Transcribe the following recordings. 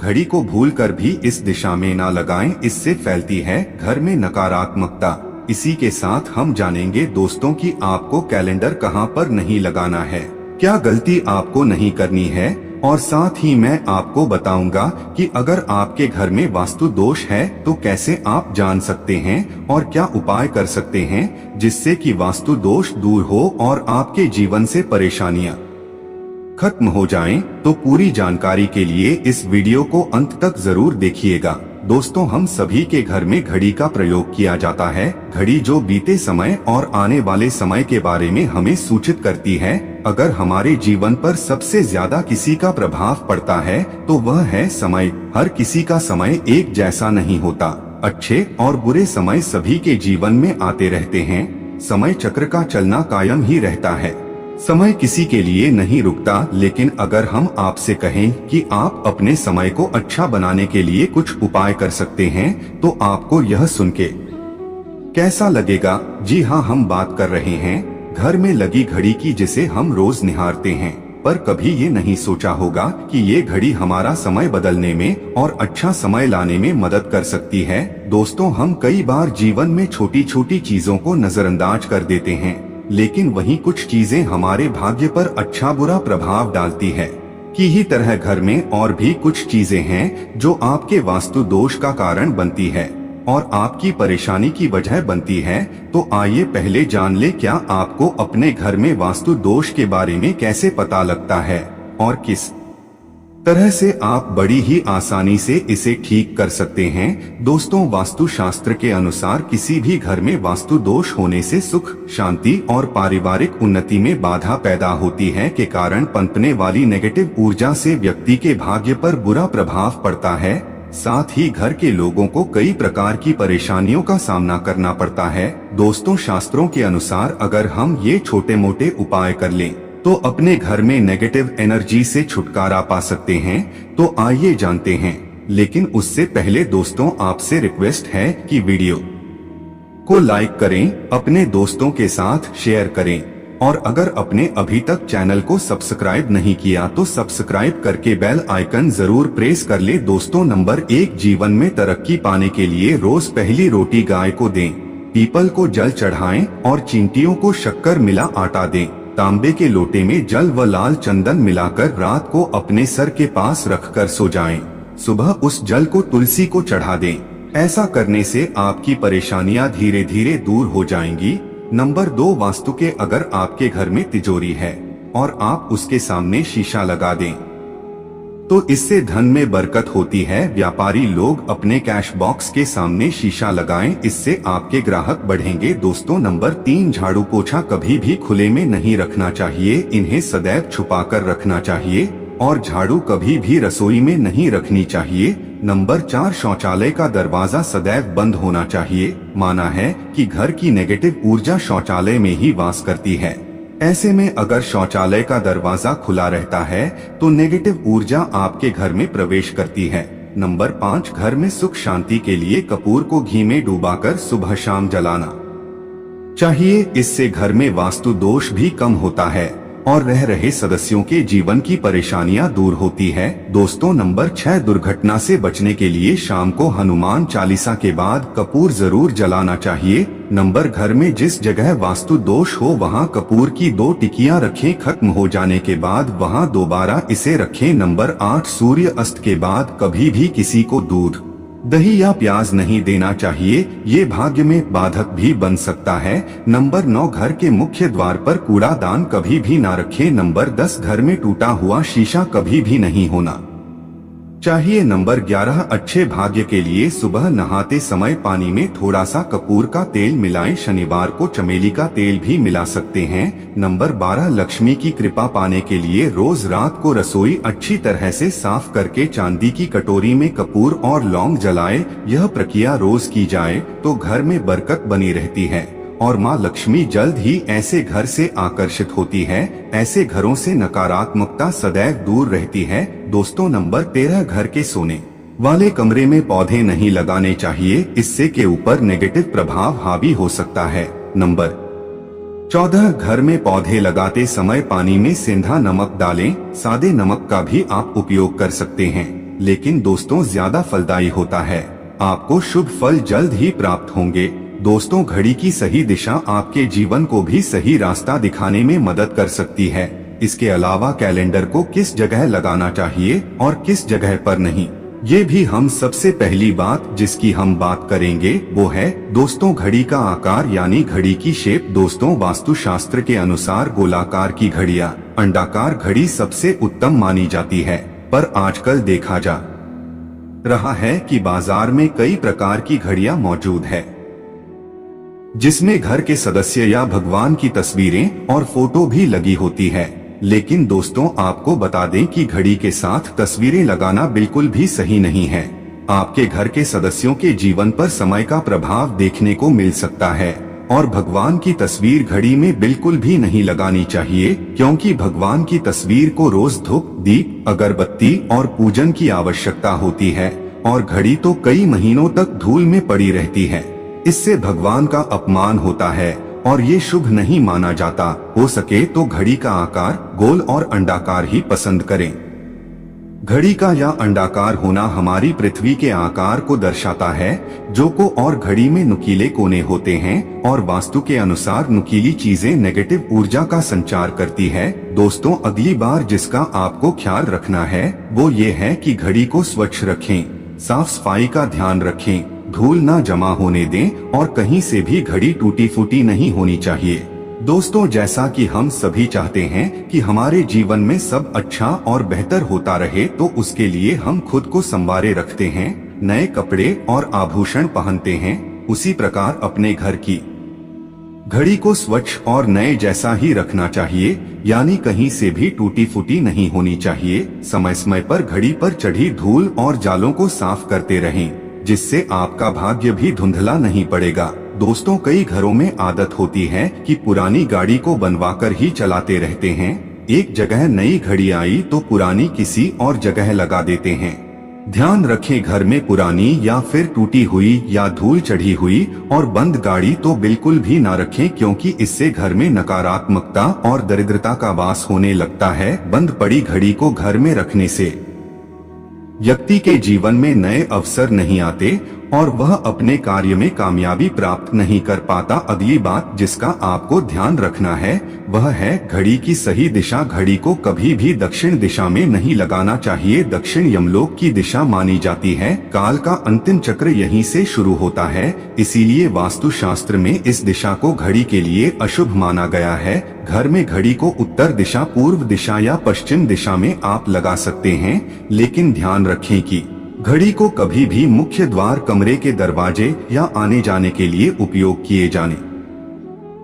घड़ी को भूलकर भी इस दिशा में ना लगाएं, इससे फैलती है घर में नकारात्मकता। इसी के साथ हम जानेंगे दोस्तों कि आपको कैलेंडर कहां पर नहीं लगाना है, क्या गलती आपको नहीं करनी है, और साथ ही मैं आपको बताऊंगा कि अगर आपके घर में वास्तु दोष है तो कैसे आप जान सकते हैं और क्या उपाय कर सकते हैं जिससे कि वास्तु दोष दूर हो और आपके जीवन से परेशानियां खत्म हो जाएं। तो पूरी जानकारी के लिए इस वीडियो को अंत तक जरूर देखिएगा। दोस्तों, हम सभी के घर में घड़ी का प्रयोग किया जाता है। घड़ी जो बीते समय और आने वाले समय के बारे में हमें सूचित करती है। अगर हमारे जीवन पर सबसे ज्यादा किसी का प्रभाव पड़ता है तो वह है समय। हर किसी का समय एक जैसा नहीं होता। अच्छे और बुरे समय सभी के जीवन में आते रहते हैं। समय चक्र का चलना कायम ही रहता है। समय किसी के लिए नहीं रुकता। लेकिन अगर हम आपसे कहें कि आप अपने समय को अच्छा बनाने के लिए कुछ उपाय कर सकते हैं तो आपको यह सुन के कैसा लगेगा? जी हाँ, हम बात कर रहे हैं घर में लगी घड़ी की, जिसे हम रोज निहारते हैं। पर कभी ये नहीं सोचा होगा कि ये घड़ी हमारा समय बदलने में और अच्छा समय लाने में मदद कर सकती है। दोस्तों, हम कई बार जीवन में छोटी छोटी चीजों को नजरअंदाज कर देते हैं, लेकिन वहीं कुछ चीजें हमारे भाग्य पर अच्छा बुरा प्रभाव डालती है। की ही तरह घर में और भी कुछ चीजें हैं जो आपके वास्तु दोष का कारण बनती है और आपकी परेशानी की वजह बनती है। तो आइए पहले जान ले, क्या आपको अपने घर में वास्तु दोष के बारे में कैसे पता लगता है और किस तरह से आप बड़ी ही आसानी से इसे ठीक कर सकते हैं। दोस्तों, वास्तु शास्त्र के अनुसार किसी भी घर में वास्तु दोष होने से सुख, शांति और पारिवारिक उन्नति में बाधा पैदा होती है के कारण पनपने वाली नेगेटिव ऊर्जा से व्यक्ति के भाग्य पर बुरा प्रभाव पड़ता है। साथ ही घर के लोगों को कई प्रकार की परेशानियों का सामना करना पड़ता है। दोस्तों, शास्त्रों के अनुसार अगर हम ये छोटे मोटे उपाय कर लें तो अपने घर में नेगेटिव एनर्जी से छुटकारा पा सकते हैं। तो आइए जानते हैं। लेकिन उससे पहले दोस्तों, आपसे रिक्वेस्ट है कि वीडियो को लाइक करें, अपने दोस्तों के साथ शेयर करें और अगर आपने अभी तक चैनल को सब्सक्राइब नहीं किया तो सब्सक्राइब करके बेल आइकन जरूर प्रेस कर ले। दोस्तों, नंबर 1, जीवन में तरक्की पाने के लिए रोज पहली रोटी गाय को दें, पीपल को जल चढ़ाएं और चींटियों को शक्कर मिला आटा दें। तांबे के लोटे में जल व लाल चंदन मिलाकर रात को अपने सर के पास रखकर सो जाएं। सुबह उस जल को तुलसी को चढ़ा दें। ऐसा करने से आपकी परेशानियां धीरे धीरे दूर हो जाएंगी। नंबर 2, वास्तु के अगर आपके घर में तिजोरी है और आप उसके सामने शीशा लगा दें तो इससे धन में बरकत होती है। व्यापारी लोग अपने कैश बॉक्स के सामने शीशा लगाएं, इससे आपके ग्राहक बढ़ेंगे। दोस्तों, नंबर 3, झाड़ू पोछा कभी भी खुले में नहीं रखना चाहिए, इन्हें सदैव छुपाकर रखना चाहिए और झाड़ू कभी भी रसोई में नहीं रखनी चाहिए। नंबर 4, शौचालय का दरवाजा सदैव बंद होना चाहिए। माना है कि घर की नेगेटिव ऊर्जा शौचालय में ही वास करती है। ऐसे में अगर शौचालय का दरवाजा खुला रहता है तो नेगेटिव ऊर्जा आपके घर में प्रवेश करती है। नंबर 5, घर में सुख शांति के लिए कपूर को घी में डुबाकर सुबह शाम जलाना चाहिए। इससे घर में वास्तु दोष भी कम होता है और रह रहे सदस्यों के जीवन की परेशानियां दूर होती है। दोस्तों, नंबर 6, दुर्घटना से बचने के लिए शाम को हनुमान चालीसा के बाद कपूर जरूर जलाना चाहिए। नंबर, घर में जिस जगह वास्तु दोष हो वहां कपूर की 2 टिकियां रखें, खत्म हो जाने के बाद वहां दोबारा इसे रखें। नंबर 8, सूर्य अस्त के बाद कभी भी किसी को दूध, दही या प्याज नहीं देना चाहिए, ये भाग्य में बाधक भी बन सकता है। नंबर 9, घर के मुख्य द्वार पर कूड़ादान कभी भी ना रखें। नंबर 10, घर में टूटा हुआ शीशा कभी भी नहीं होना चाहिए। नंबर 11, अच्छे भाग्य के लिए सुबह नहाते समय पानी में थोड़ा सा कपूर का तेल मिलाएं। शनिवार को चमेली का तेल भी मिला सकते हैं। नंबर 12, लक्ष्मी की कृपा पाने के लिए रोज रात को रसोई अच्छी तरह से साफ करके चांदी की कटोरी में कपूर और लौंग जलाए। यह प्रक्रिया रोज की जाए तो घर में बरकत बनी रहती है और माँ लक्ष्मी जल्द ही ऐसे घर से आकर्षित होती है। ऐसे घरों से नकारात्मकता सदैव दूर रहती है। दोस्तों, नंबर 13, घर के सोने वाले कमरे में पौधे नहीं लगाने चाहिए, इससे के ऊपर नेगेटिव प्रभाव हावी हो सकता है। नंबर 14, घर में पौधे लगाते समय पानी में सेंधा नमक डालें। सादे नमक का भी आप उपयोग कर सकते हैं। लेकिन दोस्तों ज्यादा फलदायी होता है। आपको शुभ फल जल्द ही प्राप्त होंगे। दोस्तों, घड़ी की सही दिशा आपके जीवन को भी सही रास्ता दिखाने में मदद कर सकती है। इसके अलावा कैलेंडर को किस जगह लगाना चाहिए और किस जगह पर नहीं, ये भी हम सबसे पहली बात जिसकी हम बात करेंगे वो है दोस्तों घड़ी का आकार यानी घड़ी की शेप। दोस्तों, वास्तुशास्त्र के अनुसार गोलाकार की घड़ियां, अंडाकार घड़ी सबसे उत्तम मानी जाती है, पर आजकल देखा जा रहा है कि बाजार में कई प्रकार की घड़ियां मौजूद है, जिसमें घर के सदस्य या भगवान की तस्वीरें और फोटो भी लगी होती है। लेकिन दोस्तों, आपको बता दें कि घड़ी के साथ तस्वीरें लगाना बिल्कुल भी सही नहीं है। आपके घर के सदस्यों के जीवन पर समय का प्रभाव देखने को मिल सकता है और भगवान की तस्वीर घड़ी में बिल्कुल भी नहीं लगानी चाहिए, क्योंकि भगवान की तस्वीर को रोज धूप, दीप, अगरबत्ती और पूजन की आवश्यकता होती है और घड़ी तो कई महीनों तक धूल में पड़ी रहती है। इससे भगवान का अपमान होता है और ये शुभ नहीं माना जाता। हो सके तो घड़ी का आकार गोल और अंडाकार ही पसंद करें। घड़ी का या अंडाकार होना हमारी पृथ्वी के आकार को दर्शाता है, जो को और घड़ी में नुकीले कोने होते हैं और वास्तु के अनुसार नुकीली चीजें नेगेटिव ऊर्जा का संचार करती है। दोस्तों, अगली बार जिसका आपको ख्याल रखना है वो ये है कि घड़ी को स्वच्छ रखें, साफ सफाई का ध्यान रखें, धूल ना जमा होने दें और कहीं से भी घड़ी टूटी फूटी नहीं होनी चाहिए। दोस्तों, जैसा कि हम सभी चाहते हैं कि हमारे जीवन में सब अच्छा और बेहतर होता रहे, तो उसके लिए हम खुद को संवारे रखते हैं, नए कपड़े और आभूषण पहनते हैं। उसी प्रकार अपने घर की घड़ी को स्वच्छ और नए जैसा ही रखना चाहिए, यानी कहीं से भी टूटी फूटी नहीं होनी चाहिए। समय समय पर घड़ी पर चढ़ी धूल और जालों को साफ करते रहें, जिससे आपका भाग्य भी धुंधला नहीं पड़ेगा। दोस्तों, कई घरों में आदत होती है कि पुरानी गाड़ी को बनवाकर ही चलाते रहते हैं। एक जगह नई घड़ी आई तो पुरानी किसी और जगह लगा देते हैं। ध्यान रखें, घर में पुरानी या फिर टूटी हुई या धूल चढ़ी हुई और बंद गाड़ी तो बिल्कुल भी ना रखें, क्योंकि इससे घर में नकारात्मकता और दरिद्रता का वास होने लगता है। बंद पड़ी घड़ी को घर में रखने से व्यक्ति के जीवन में नए अवसर नहीं आते और वह अपने कार्य में कामयाबी प्राप्त नहीं कर पाता। अगली बात जिसका आपको ध्यान रखना है वह है घड़ी की सही दिशा। घड़ी को कभी भी दक्षिण दिशा में नहीं लगाना चाहिए। दक्षिण यमलोक की दिशा मानी जाती है। काल का अंतिम चक्र यहीं से शुरू होता है, इसीलिए वास्तुशास्त्र में इस दिशा को घड़ी के लिए अशुभ माना गया है। घर में घड़ी को उत्तर दिशा, पूर्व दिशा या पश्चिम दिशा में आप लगा सकते हैं, लेकिन ध्यान रखें कि घड़ी को कभी भी मुख्य द्वार, कमरे के दरवाजे या आने जाने के लिए उपयोग किए जाने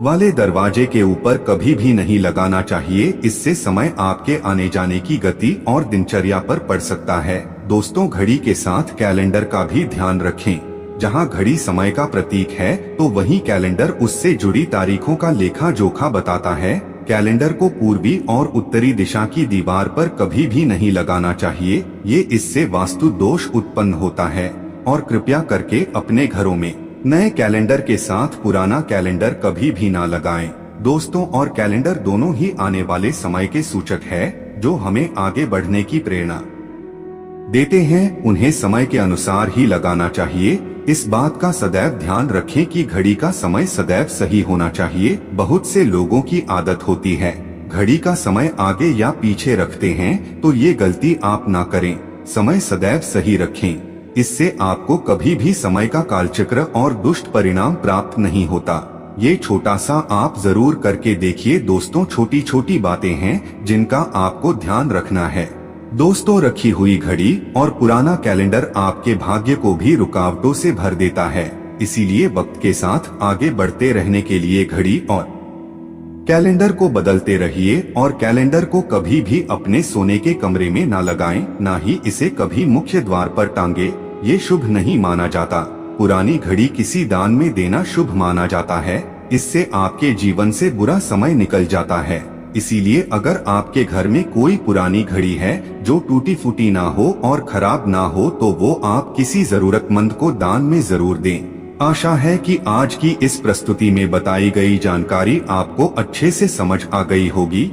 वाले दरवाजे के ऊपर कभी भी नहीं लगाना चाहिए। इससे समय आपके आने जाने की गति और दिनचर्या पर पड़ सकता है। दोस्तों, घड़ी के साथ कैलेंडर का भी ध्यान रखें। जहां घड़ी समय का प्रतीक है तो वहीं कैलेंडर उससे जुड़ी तारीखों का लेखा जोखा बताता है। कैलेंडर को पूर्वी और उत्तरी दिशा की दीवार पर कभी भी नहीं लगाना चाहिए, ये इससे वास्तु दोष उत्पन्न होता है। और कृपया करके अपने घरों में नए कैलेंडर के साथ पुराना कैलेंडर कभी भी ना लगाएं। दोस्तों, और कैलेंडर दोनों ही आने वाले समय के सूचक है, जो हमें आगे बढ़ने की प्रेरणा देते हैं। उन्हें समय के अनुसार ही लगाना चाहिए। इस बात का सदैव ध्यान रखें कि घड़ी का समय सदैव सही होना चाहिए। बहुत से लोगों की आदत होती है घड़ी का समय आगे या पीछे रखते हैं, तो ये गलती आप ना करें। समय सदैव सही रखें, इससे आपको कभी भी समय का कालचक्र और दुष्ट परिणाम प्राप्त नहीं होता। ये छोटा सा आप जरूर करके देखिए। दोस्तों, छोटी छोटी बातें हैं जिनका आपको ध्यान रखना है। दोस्तों, रखी हुई घड़ी और पुराना कैलेंडर आपके भाग्य को भी रुकावटों से भर देता है। इसीलिए वक्त के साथ आगे बढ़ते रहने के लिए घड़ी और कैलेंडर को बदलते रहिए। और कैलेंडर को कभी भी अपने सोने के कमरे में ना लगाएं, ना ही इसे कभी मुख्य द्वार पर टांगे। ये शुभ नहीं माना जाता। पुरानी घड़ी किसी दान में देना शुभ माना जाता है। इससे आपके जीवन से बुरा समय निकल जाता है। इसीलिए अगर आपके घर में कोई पुरानी घड़ी है जो टूटी फूटी ना हो और खराब ना हो, तो वो आप किसी जरूरतमंद को दान में जरूर दें। आशा है कि आज की इस प्रस्तुति में बताई गई जानकारी आपको अच्छे से समझ आ गई होगी।